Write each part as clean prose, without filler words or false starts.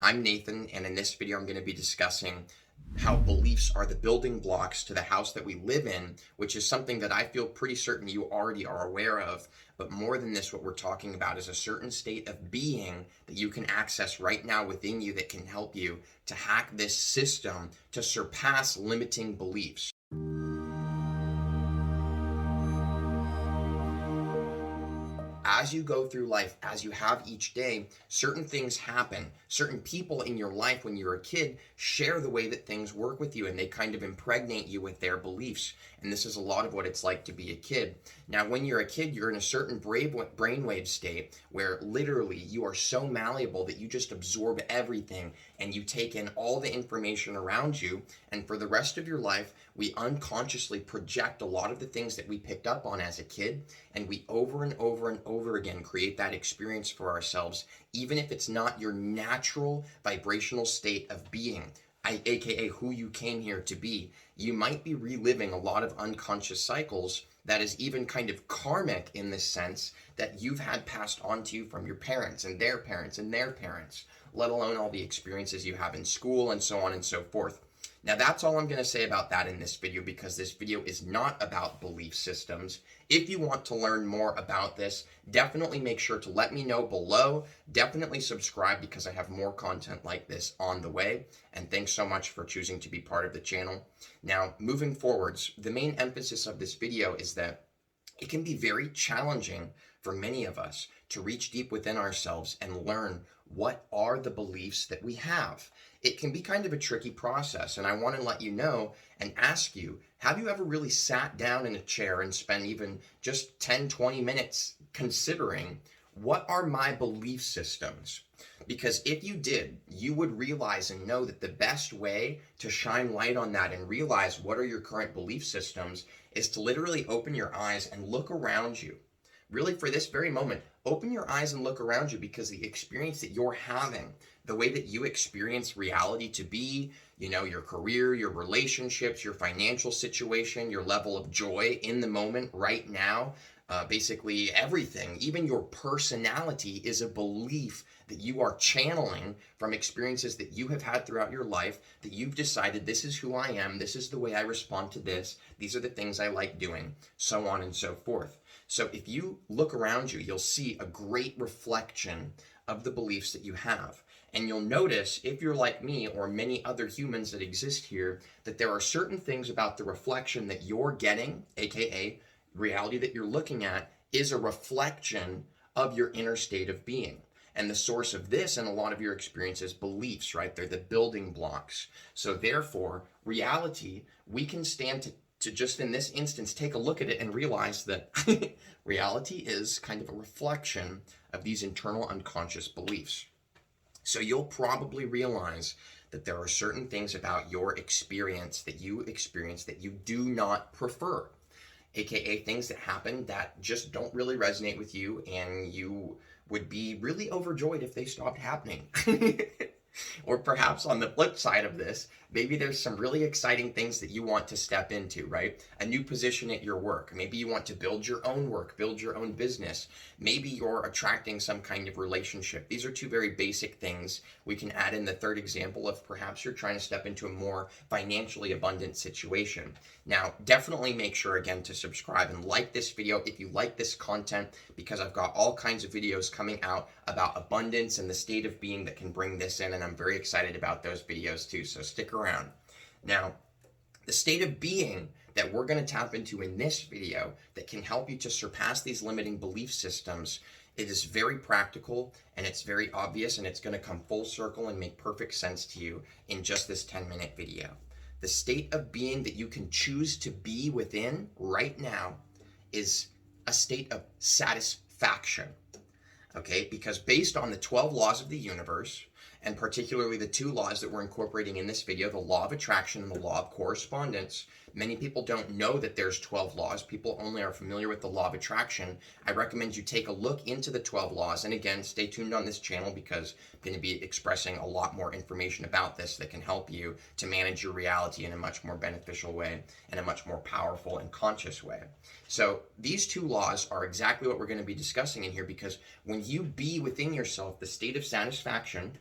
I'm Nathan, and in this video, I'm going to be discussing how beliefs are the building blocks to the house that we live in, which is something that I feel pretty certain you already are aware of. But more than this, what we're talking about is a certain state of being that you can access right now within you that can help you to hack this system to surpass limiting beliefs. As you go through life, as you have each day, certain things happen. Certain people in your life when you're a kid share the way that things work with you, and they kind of impregnate you with their beliefs. And this is a lot of what it's like to be a kid. Now, when you're a kid, you're in a certain brainwave state where literally you are so malleable that you just absorb everything and you take in all the information around you. And for the rest of your life, we unconsciously project a lot of the things that we picked up on as a kid, and we over and over and over again create that experience for ourselves, even if it's not your natural vibrational state of being, aka who you came here to be. You might be reliving a lot of unconscious cycles that is even kind of karmic in the sense that you've had passed on to you from your parents and their parents and their parents, let alone all the experiences you have in school and so on and so forth. Now, that's all I'm going to say about that in this video, because this video is not about belief systems. If you want to learn more about this, definitely make sure to let me know below. Definitely subscribe, because I have more content like this on the way. And thanks so much for choosing to be part of the channel. Now, moving forwards, the main emphasis of this video is that it can be very challenging for many of us to reach deep within ourselves and learn what are the beliefs that we have. It can be kind of a tricky process, and I want to let you know and ask you, have you ever really sat down in a chair and spent even just 10-20 minutes considering, what are my belief systems? Because if you did, you would realize and know that the best way to shine light on that and realize what are your current belief systems is to literally open your eyes and look around you. Really, for this very moment, open your eyes and look around you, because the experience that you're having, the way that you experience reality to be, your career, your relationships, your financial situation, your level of joy in the moment right now, basically everything, even your personality, is a belief that you are channeling from experiences that you have had throughout your life, that you've decided, this is who I am, this is the way I respond to this, these are the things I like doing, so on and so forth. So if you look around you, you'll see a great reflection of the beliefs that you have. And you'll notice, if you're like me or many other humans that exist here, that there are certain things about the reflection that you're getting, aka reality that you're looking at, is a reflection of your inner state of being. And the source of this and a lot of your experiences, beliefs, right? They're the building blocks. So therefore, reality, we can stand to just in this instance take a look at it and realize that reality is kind of a reflection of these internal unconscious beliefs. So you'll probably realize that there are certain things about your experience that you do not prefer, aka things that happen that just don't really resonate with you, and you would be really overjoyed if they stopped happening. Or perhaps on the flip side of this, maybe there's some really exciting things that you want to step into, right? A new position at your work. Maybe you want to build your own work, build your own business. Maybe you're attracting some kind of relationship. These are two very basic things. We can add in the third example of perhaps you're trying to step into a more financially abundant situation. Now, definitely make sure again to subscribe and like this video if you like this content, because I've got all kinds of videos coming out about abundance and the state of being that can bring this in, and I'm very excited about those videos too, so stick around. Now, the state of being that we're going to tap into in this video that can help you to surpass these limiting belief systems, it is very practical and it's very obvious, and it's going to come full circle and make perfect sense to you in just this 10-minute video. The state of being that you can choose to be within right now is a state of satisfaction. Okay, because based on the 12 laws of the universe, and particularly the two laws that we're incorporating in this video, the law of attraction and the law of correspondence. Many people don't know that there's 12 laws. People only are familiar with the law of attraction. I recommend you take a look into the 12 laws. And again, stay tuned on this channel, because I'm going to be expressing a lot more information about this that can help you to manage your reality in a much more beneficial way and a much more powerful and conscious way. So these two laws are exactly what we're going to be discussing in here, because when you be within yourself, the state of satisfaction,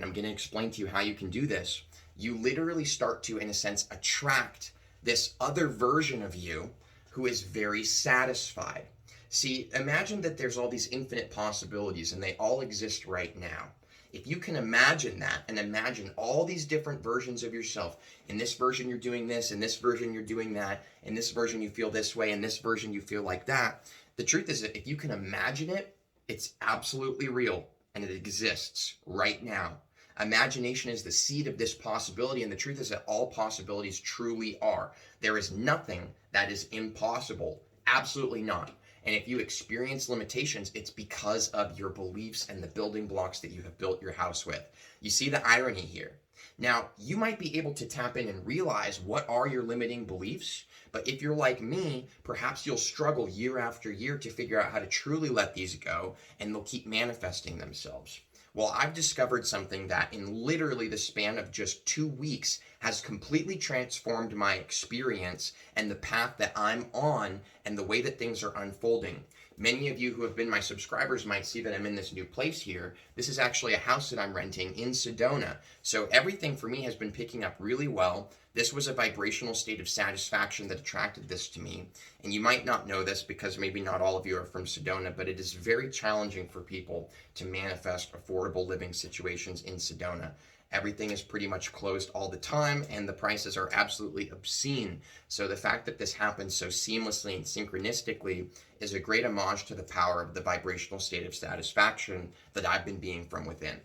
and I'm going to explain to you how you can do this, you literally start to, in a sense, attract this other version of you who is very satisfied. See, imagine that there's all these infinite possibilities and they all exist right now. If you can imagine that and imagine all these different versions of yourself, in this version you're doing this, in this version you're doing that, in this version you feel this way, in this version you feel like that, the truth is that if you can imagine it, it's absolutely real and it exists right now. Imagination is the seed of this possibility, and the truth is that all possibilities truly are. There is nothing that is impossible. Absolutely not. And if you experience limitations, it's because of your beliefs and the building blocks that you have built your house with. You see the irony here. Now, you might be able to tap in and realize what are your limiting beliefs, but if you're like me, perhaps you'll struggle year after year to figure out how to truly let these go, and they'll keep manifesting themselves. Well, I've discovered something that in literally the span of just 2 weeks has completely transformed my experience and the path that I'm on and the way that things are unfolding. Many of you who have been my subscribers might see that I'm in this new place here. This is actually a house that I'm renting in Sedona. So everything for me has been picking up really well. This was a vibrational state of satisfaction that attracted this to me. And you might not know this because maybe not all of you are from Sedona, but it is very challenging for people to manifest affordable living situations in Sedona. Everything is pretty much closed all the time, and the prices are absolutely obscene. So the fact that this happens so seamlessly and synchronistically is a great homage to the power of the vibrational state of satisfaction that I've been being from within.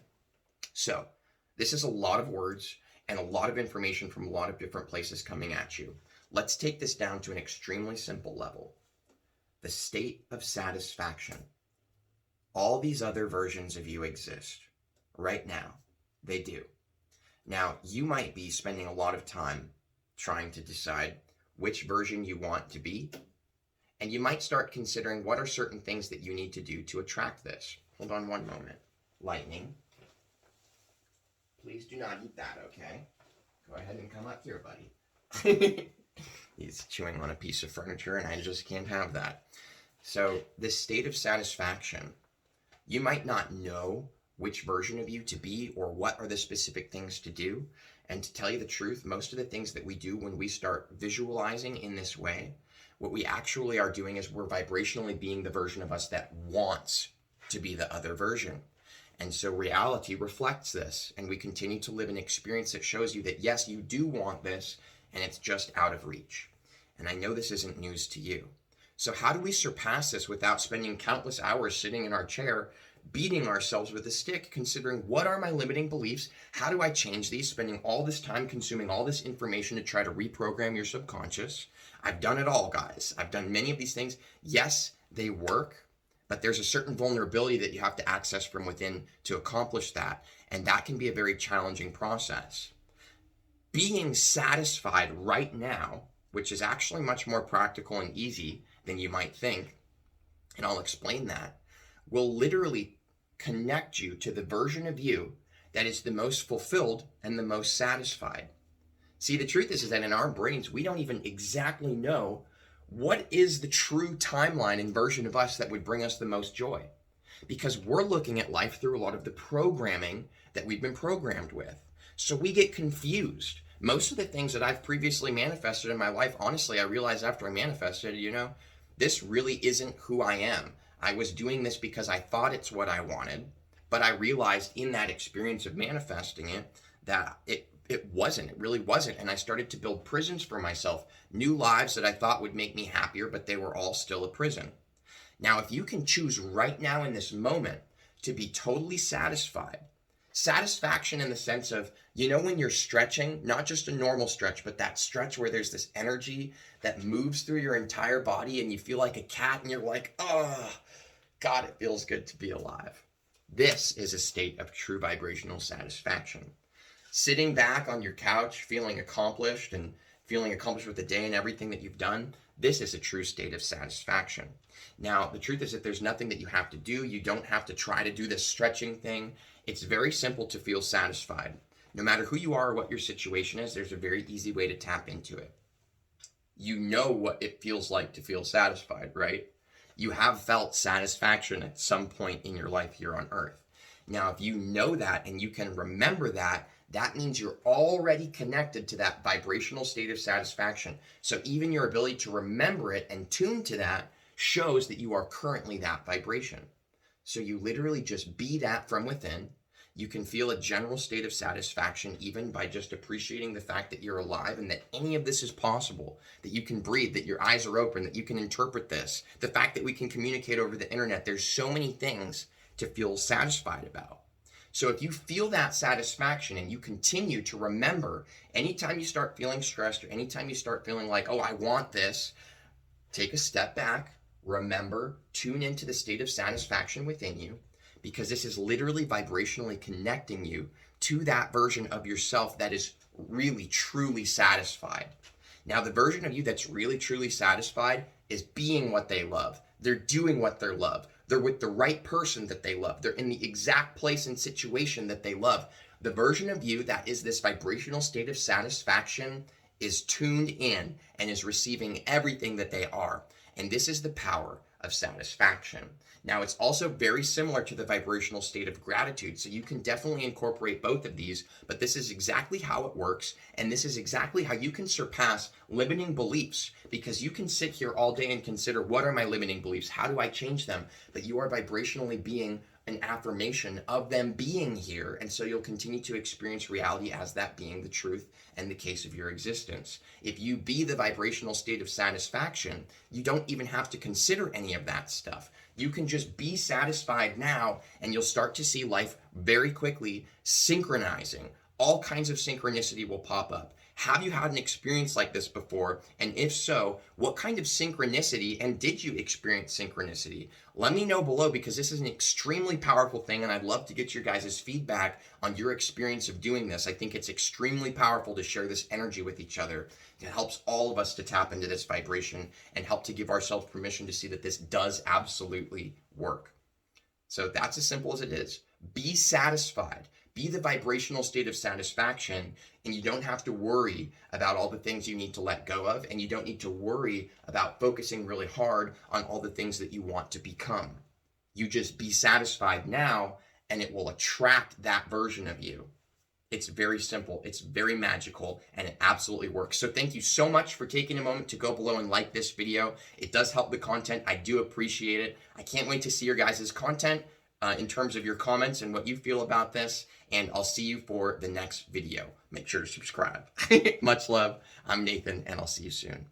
So this is a lot of words and a lot of information from a lot of different places coming at you. Let's take this down to an extremely simple level. The state of satisfaction. All these other versions of you exist right now. They do. Now, you might be spending a lot of time trying to decide which version you want to be, and you might start considering what are certain things that you need to do to attract this. Hold on one moment. Lightning. Please do not eat that, okay? Go ahead and come up here, buddy. He's chewing on a piece of furniture, and I just can't have that. So, this state of satisfaction, you might not know which version of you to be or what are the specific things to do. And to tell you the truth, most of the things that we do when we start visualizing in this way, what we actually are doing is we're vibrationally being the version of us that wants to be the other version. And so reality reflects this, and we continue to live an experience that shows you that yes, you do want this, and it's just out of reach. And I know this isn't news to you. So how do we surpass this without spending countless hours sitting in our chair beating ourselves with a stick, considering what are my limiting beliefs? How do I change these? Spending all this time consuming all this information to try to reprogram your subconscious. I've done it all, guys. I've done many of these things. Yes, they work, but there's a certain vulnerability that you have to access from within to accomplish that. And that can be a very challenging process. Being satisfied right now, which is actually much more practical and easy than you might think, and I'll explain that, will literally connect you to the version of you that is the most fulfilled and the most satisfied. See, the truth is that in our brains, we don't even exactly know what is the true timeline and version of us that would bring us the most joy. Because we're looking at life through a lot of the programming that we've been programmed with. So we get confused. Most of the things that I've previously manifested in my life, honestly, I realized after I manifested, this really isn't who I am. I was doing this because I thought it's what I wanted, but I realized in that experience of manifesting it that it wasn't. It really wasn't. And I started to build prisons for myself, new lives that I thought would make me happier, but they were all still a prison. Now, if you can choose right now in this moment to be totally satisfied, satisfaction in the sense of, when you're stretching, not just a normal stretch, but that stretch where there's this energy that moves through your entire body and you feel like a cat and you're like, oh, God, it feels good to be alive. This is a state of true vibrational satisfaction. Sitting back on your couch, feeling accomplished with the day and everything that you've done, this is a true state of satisfaction. Now, the truth is that there's nothing that you have to do. You don't have to try to do this stretching thing. It's very simple to feel satisfied. No matter who you are or what your situation is, there's a very easy way to tap into it. You know what it feels like to feel satisfied, right? You have felt satisfaction at some point in your life here on earth. Now, if you know that and you can remember that, that means you're already connected to that vibrational state of satisfaction. So even your ability to remember it and tune to that shows that you are currently that vibration. So you literally just be that from within. You can feel a general state of satisfaction even by just appreciating the fact that you're alive and that any of this is possible, that you can breathe, that your eyes are open, that you can interpret this, the fact that we can communicate over the internet. There's so many things to feel satisfied about. So if you feel that satisfaction and you continue to remember, anytime you start feeling stressed or anytime you start feeling like, oh, I want this, take a step back, remember, tune into the state of satisfaction within you, because this is literally vibrationally connecting you to that version of yourself that is really, truly satisfied. Now, the version of you that's really, truly satisfied is being what they love. They're doing what they love. They're with the right person that they love. They're in the exact place and situation that they love. The version of you that is this vibrational state of satisfaction is tuned in and is receiving everything that they are. And this is the power of satisfaction. Now, it's also very similar to the vibrational state of gratitude. So you can definitely incorporate both of these, but this is exactly how it works. And this is exactly how you can surpass limiting beliefs, because you can sit here all day and consider, what are my limiting beliefs? How do I change them? But you are vibrationally being an affirmation of them being here. And so you'll continue to experience reality as that being the truth and the case of your existence. If you be the vibrational state of satisfaction, you don't even have to consider any of that stuff. You can just be satisfied now, and you'll start to see life very quickly synchronizing. All kinds of synchronicity will pop up. Have you had an experience like this before? And if so, what kind of synchronicity, and did you experience synchronicity? Let me know below, because this is an extremely powerful thing, and I'd love to get your guys' feedback on your experience of doing this. I think it's extremely powerful to share this energy with each other. It helps all of us to tap into this vibration and help to give ourselves permission to see that this does absolutely work. So that's as simple as it is. Be satisfied. Be the vibrational state of satisfaction, and you don't have to worry about all the things you need to let go of, and you don't need to worry about focusing really hard on all the things that you want to become. You just be satisfied now, and it will attract that version of you. It's very simple, it's very magical, and it absolutely works. So thank you so much for taking a moment to go below and like this video. It does help the content. I do appreciate it. I can't wait to see your guys' content in terms of your comments and what you feel about this, and I'll see you for the next video. Make sure to subscribe. Much love. I'm Nathan, and I'll see you soon.